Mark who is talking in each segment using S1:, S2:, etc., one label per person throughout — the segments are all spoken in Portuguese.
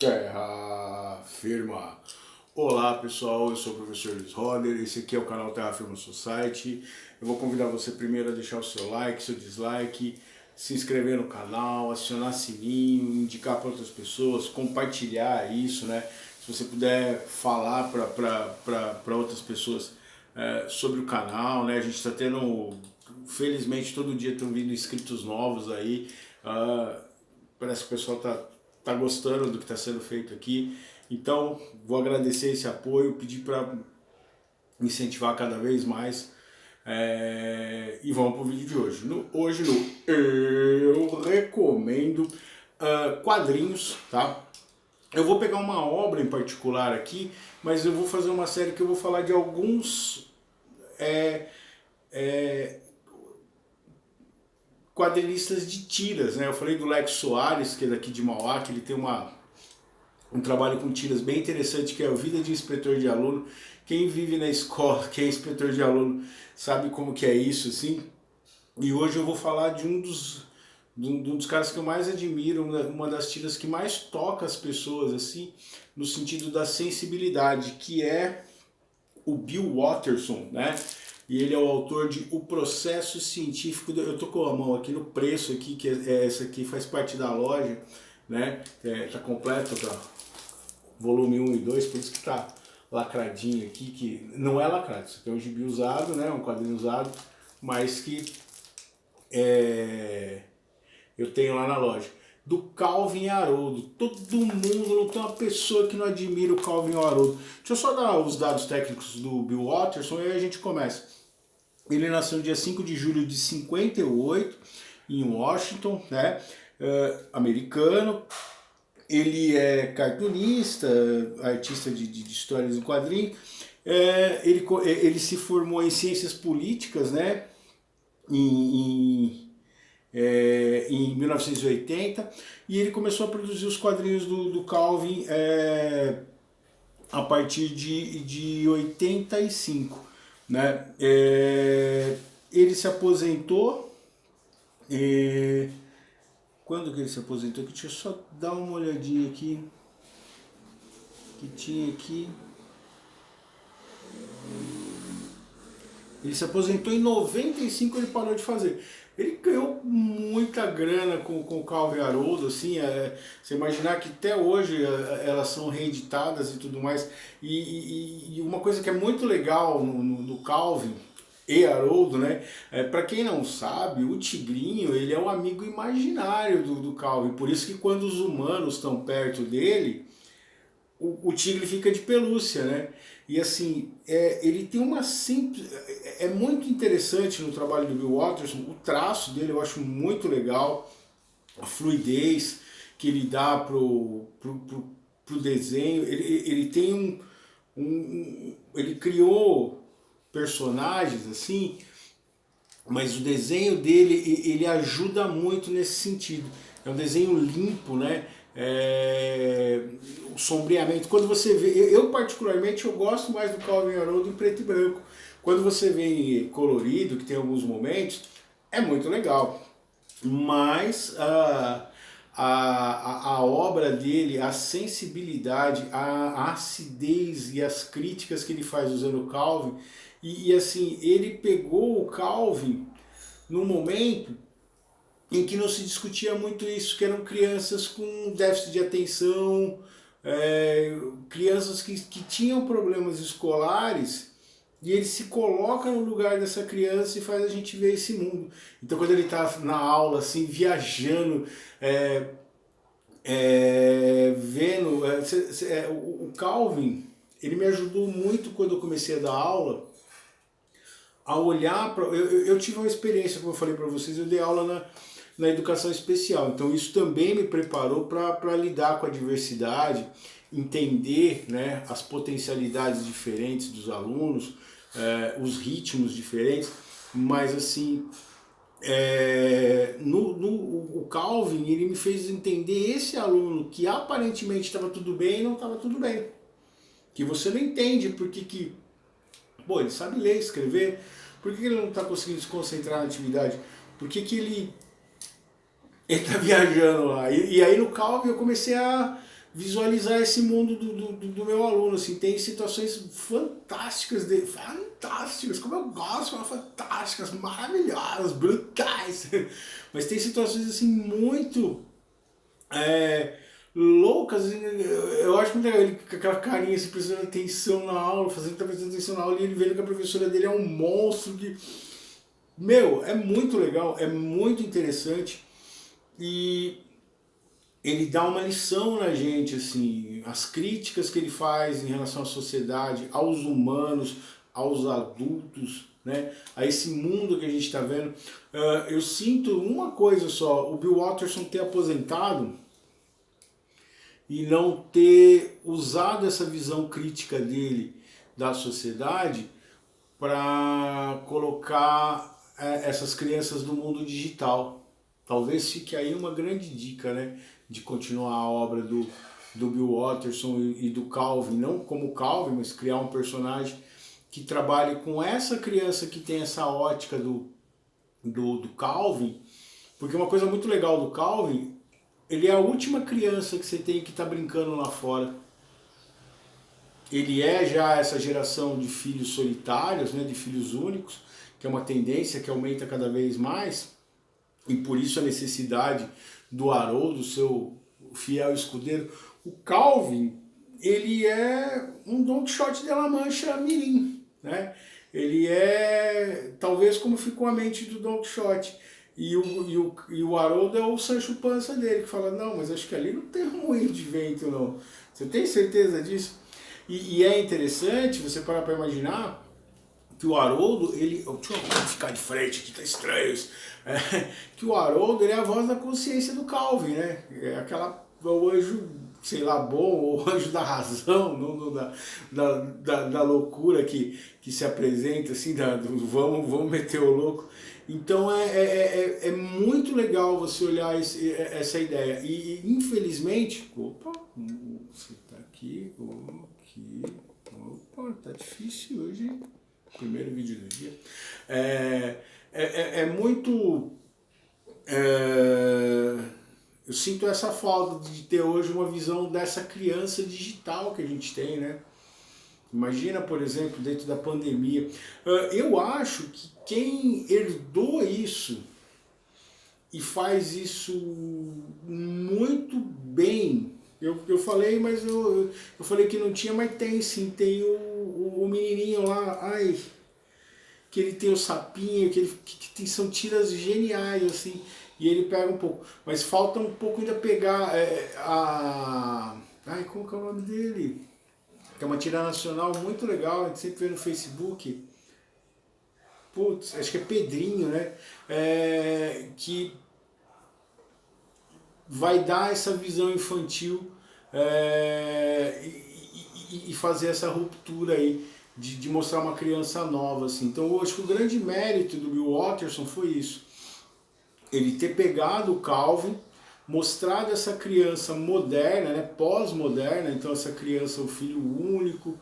S1: Terra Firma. Olá pessoal, eu sou o professor Luiz Roder, esse aqui é o canal Terra Firma Society. Eu vou convidar você primeiro a deixar o seu like, seu dislike, se inscrever no canal, acionar sininho, indicar para outras pessoas, compartilhar isso, né? Se você puder falar para outras pessoas sobre o canal, né? A gente está tendo, felizmente, todo dia estão vindo inscritos novos aí. Parece que o pessoal tá gostando do que está sendo feito aqui. Então, vou agradecer esse apoio, pedir para incentivar cada vez mais. E vamos para o vídeo de hoje. Hoje eu recomendo quadrinhos, tá? Eu vou pegar uma obra em particular aqui, mas eu vou fazer uma série que eu vou falar de alguns quadrinistas de tiras, né? Eu falei do Lex Soares, que é daqui de Mauá, que ele tem um trabalho com tiras bem interessante, que é a Vida de Inspetor de Aluno. Quem vive na escola, quem é inspetor de aluno, sabe como que é isso, assim. E hoje eu vou falar de um dos caras que eu mais admiro, uma das tiras que mais toca as pessoas, assim, no sentido da sensibilidade, que é o Bill Watterson, né? E ele é o autor de O Processo Científico. Eu tô com a mão aqui no preço aqui, que essa aqui faz parte da loja, né? Tá completo, tá? Volume 1 e 2, por isso que tá lacradinho aqui, que não é lacrado, isso aqui é um gibi usado, né? Um quadrinho usado, mas que eu tenho lá na loja. Do Calvin Haroldo. Todo mundo, não tem uma pessoa que não admira o Calvin Haroldo. Deixa eu só dar os dados técnicos do Bill Watterson e aí a gente começa. Ele nasceu no dia 5 de julho de 58, em Washington, né? Americano. Ele é cartunista, artista de histórias em quadrinhos. Ele se formou em ciências políticas, né? Em 1980, e ele começou a produzir os quadrinhos do Calvin a partir de 85. Né? Ele se aposentou. Quando que ele se aposentou? Deixa eu só dar uma olhadinha aqui. Que tinha aqui. Ele se aposentou em 95, ele parou de fazer. Ele ganhou muita grana com o Calvin Haroldo, assim, você imaginar que até hoje elas são reeditadas e tudo mais. E uma coisa que é muito legal no Calvin e Haroldo, né? Para quem não sabe, o Tigrinho, ele é um amigo imaginário do Calvin. Por isso que quando os humanos estão perto dele, o tigre fica de pelúcia, né? E assim, ele tem uma simples... É muito interessante no trabalho do Bill Watterson, o traço dele eu acho muito legal, a fluidez que ele dá pro desenho. Ele tem ele criou personagens assim, mas o desenho dele, ele ajuda muito nesse sentido. É um desenho limpo, né? O sombreamento. Quando você vê, eu particularmente eu gosto mais do Calvin Haroldo em preto e branco. Quando você vê em colorido, que tem alguns momentos, é muito legal. Mas a obra dele, a sensibilidade, a acidez e as críticas que ele faz usando o Calvin, e assim, ele pegou o Calvin num momento em que não se discutia muito isso, que eram crianças com déficit de atenção, crianças que tinham problemas escolares, e ele se coloca no lugar dessa criança e faz a gente ver esse mundo. Então quando ele está na aula, assim, viajando, vendo... o Calvin, ele me ajudou muito quando eu comecei a dar aula, a olhar para... Eu tive uma experiência, como eu falei para vocês, eu dei aula na educação especial, então isso também me preparou para lidar com a diversidade, entender, né, as potencialidades diferentes dos alunos, os ritmos diferentes, mas assim, o Calvin, ele me fez entender esse aluno que aparentemente estava tudo bem e não estava tudo bem, que você não entende porque pô, ele sabe ler, escrever, por que ele não está conseguindo se concentrar na atividade, por que ele tá viajando lá. E aí no Calvin eu comecei a visualizar esse mundo do meu aluno, assim, tem situações fantásticas, fantásticas, como eu gosto, fantásticas, maravilhosas, brutais, mas tem situações assim muito loucas, eu acho muito legal, ele com aquela carinha assim, prestando atenção na aula, fazendo que tá prestando atenção na aula, e ele vendo que a professora dele é um monstro, que, meu, é muito legal, é muito interessante, e ele dá uma lição na gente, assim, as críticas que ele faz em relação à sociedade, aos humanos, aos adultos, né, a esse mundo que a gente está vendo. Eu sinto uma coisa só, o Bill Watterson ter aposentado e não ter usado essa visão crítica dele da sociedade para colocar essas crianças no mundo digital. Talvez fique aí uma grande dica, né, de continuar a obra do Bill Watterson e do Calvin, não como Calvin, mas criar um personagem que trabalhe com essa criança que tem essa ótica do Calvin, porque uma coisa muito legal do Calvin, ele é a última criança que você tem que estar brincando lá fora. Ele é já essa geração de filhos solitários, né, de filhos únicos, que é uma tendência que aumenta cada vez mais, e por isso a necessidade do Haroldo, seu fiel escudeiro. O Calvin, ele é um Don Quixote de La Mancha mirim, né? Ele é, talvez como ficou a mente do Don Quixote, e o Haroldo é o Sancho Panza dele, que fala, não, mas acho que ali não tem um moinho de vento, não. Você tem certeza disso? E é interessante você parar para imaginar que o Haroldo, ele... Deixa eu ficar de frente aqui, tá estranho isso. Que o Haroldo, ele é a voz da consciência do Calvin, né? É aquela... o anjo, sei lá, bom, o anjo da razão, não da loucura que se apresenta, assim, vamos meter o louco. Então é muito legal você olhar essa ideia. E infelizmente... Opa, você tá aqui, aqui... Opa, tá difícil hoje, hein? Primeiro vídeo do dia. Muito... eu sinto essa falta de ter hoje uma visão dessa criança digital que a gente tem, né? Imagina, por exemplo, dentro da pandemia. Eu acho que quem herdou isso e faz isso muito bem... Eu falei, mas eu falei que não tinha, mas tem sim. Tem o menininho lá, ai, que ele tem o sapinho, que são tiras geniais, assim, e ele pega um pouco. Mas falta um pouco ainda pegar ai, como que é o nome dele? Que é uma tira nacional muito legal, a gente sempre vê no Facebook. Putz, acho que é Pedrinho, né? Que vai dar essa visão infantil e fazer essa ruptura aí de mostrar uma criança nova, assim. Então eu acho que o grande mérito do Bill Watterson foi isso, ele ter pegado o Calvin, mostrado essa criança moderna, né, pós-moderna, então essa criança, o filho único,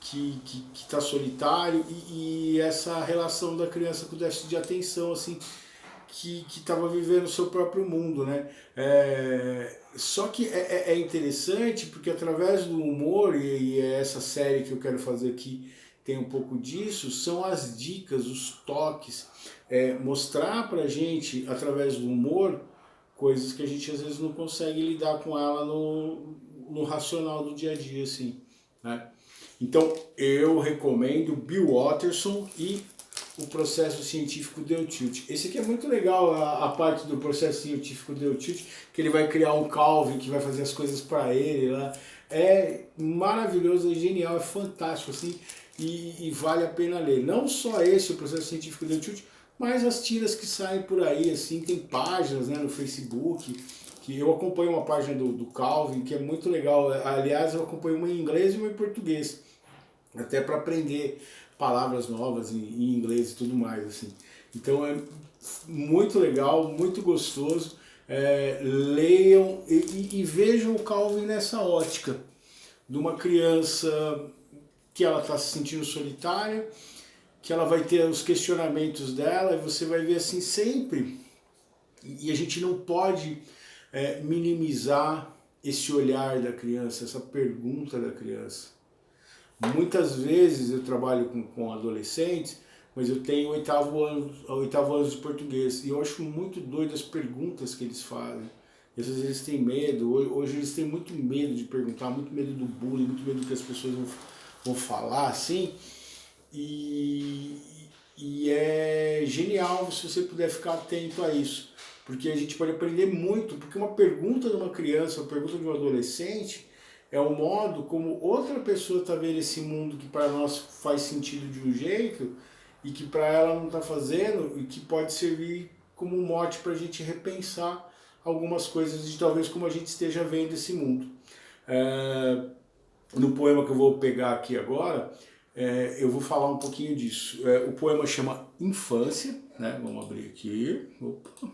S1: que está solitário, e essa relação da criança com o déficit de atenção, assim, que estava vivendo o seu próprio mundo, né? Só que é interessante porque através do humor, e é essa série que eu quero fazer aqui tem um pouco disso, são as dicas, os toques, mostrar pra gente, através do humor, coisas que a gente às vezes não consegue lidar com ela no racional do dia a dia, assim, né? Então eu recomendo Bill Watterson e o processo científico Del Tilt. Esse aqui é muito legal, a parte do processo científico Del Tilt, que ele vai criar um Calvin que vai fazer as coisas para ele lá. É maravilhoso, é genial, é fantástico, assim, e vale a pena ler. Não só esse, o processo científico Del Tilt, mas as tiras que saem por aí, assim, tem páginas, né, no Facebook, que eu acompanho uma página do Calvin, que é muito legal. Aliás, eu acompanho uma em inglês e uma em português, até para aprender palavras novas em inglês e tudo mais, assim. Então é muito legal, muito gostoso. Leiam e vejam o Calvin nessa ótica de uma criança que ela está se sentindo solitária, que ela vai ter os questionamentos dela, e você vai ver assim sempre, e a gente não pode minimizar esse olhar da criança, essa pergunta da criança. Muitas vezes eu trabalho com adolescentes, mas eu tenho oitavo ano de português, e eu acho muito doido as perguntas que eles fazem. E às vezes eles têm medo, hoje eles têm muito medo de perguntar, muito medo do bullying, muito medo do que as pessoas vão falar, assim. E, e é genial se você puder ficar atento a isso, porque a gente pode aprender muito, porque uma pergunta de uma criança, uma pergunta de um adolescente, é o modo como outra pessoa está vendo esse mundo que para nós faz sentido de um jeito e que para ela não está fazendo, e que pode servir como um mote para a gente repensar algumas coisas de talvez como a gente esteja vendo esse mundo. No poema que eu vou pegar aqui agora, eu vou falar um pouquinho disso. O poema chama Infância, né? Vamos abrir aqui. Opa.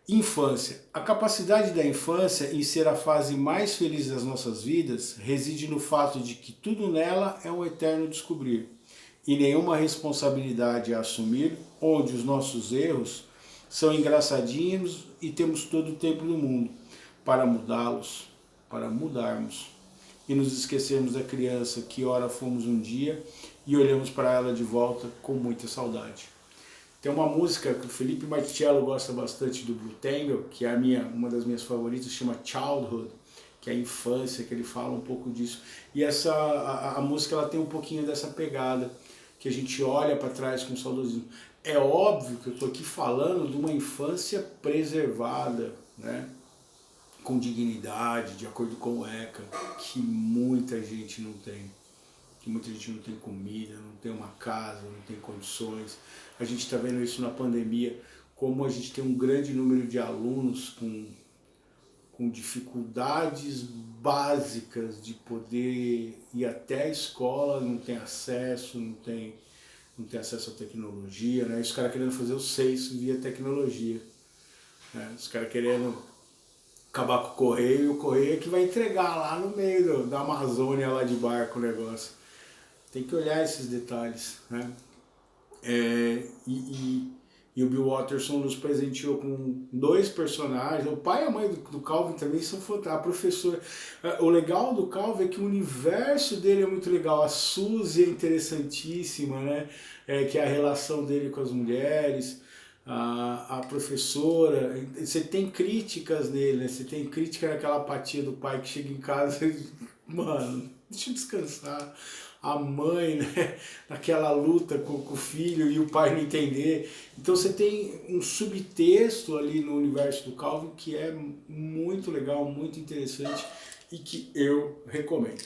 S1: Infância. A capacidade da infância em ser a fase mais feliz das nossas vidas reside no fato de que tudo nela é um eterno descobrir e nenhuma responsabilidade a assumir, onde os nossos erros são engraçadinhos e temos todo o tempo do mundo para mudá-los, para mudarmos e nos esquecermos da criança que ora fomos um dia e olhamos para ela de volta com muita saudade. Tem uma música que o Felipe Marticello gosta bastante do Blue Tangle, que é uma das minhas favoritas, chama Childhood, que é a infância, que ele fala um pouco disso. E a música ela tem um pouquinho dessa pegada, que a gente olha para trás com saudosismo. É óbvio que eu estou aqui falando de uma infância preservada, né? Com dignidade, de acordo com o ECA, que muita gente não tem. Que muita gente não tem comida, não tem uma casa, não tem condições. A gente está vendo isso na pandemia, como a gente tem um grande número de alunos com dificuldades básicas de poder ir até a escola, não tem acesso, não tem acesso à tecnologia, né? Os caras querendo fazer o 6 via tecnologia, né? Os caras querendo acabar com o correio, e o correio é que vai entregar lá no meio da Amazônia, lá de barco, o negócio. Tem que olhar esses detalhes, né? E o Bill Watterson nos presenteou com 2 personagens. O pai e a mãe do Calvin também são fantásticos. A professora. O legal do Calvin é que o universo dele é muito legal. A Suzy é interessantíssima, né? Que é a relação dele com as mulheres. A professora. Você tem críticas nele, né? Você tem crítica naquela apatia do pai que chega em casa e. Mano, deixa eu descansar. A mãe, né, naquela luta com o filho e o pai não entender. Então você tem um subtexto ali no universo do Calvin que é muito legal, muito interessante e que eu recomendo.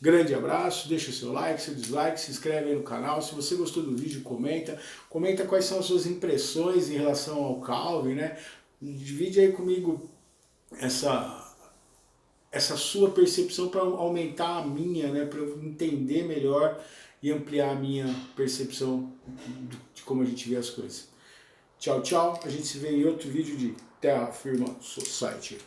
S1: Grande abraço, deixa o seu like, seu dislike, se inscreve aí no canal. Se você gostou do vídeo, comenta quais são as suas impressões em relação ao Calvin, né? Divide aí comigo essa sua percepção para aumentar a minha, né, para eu entender melhor e ampliar a minha percepção de como a gente vê as coisas. Tchau, tchau. A gente se vê em outro vídeo de Terra Firma Society.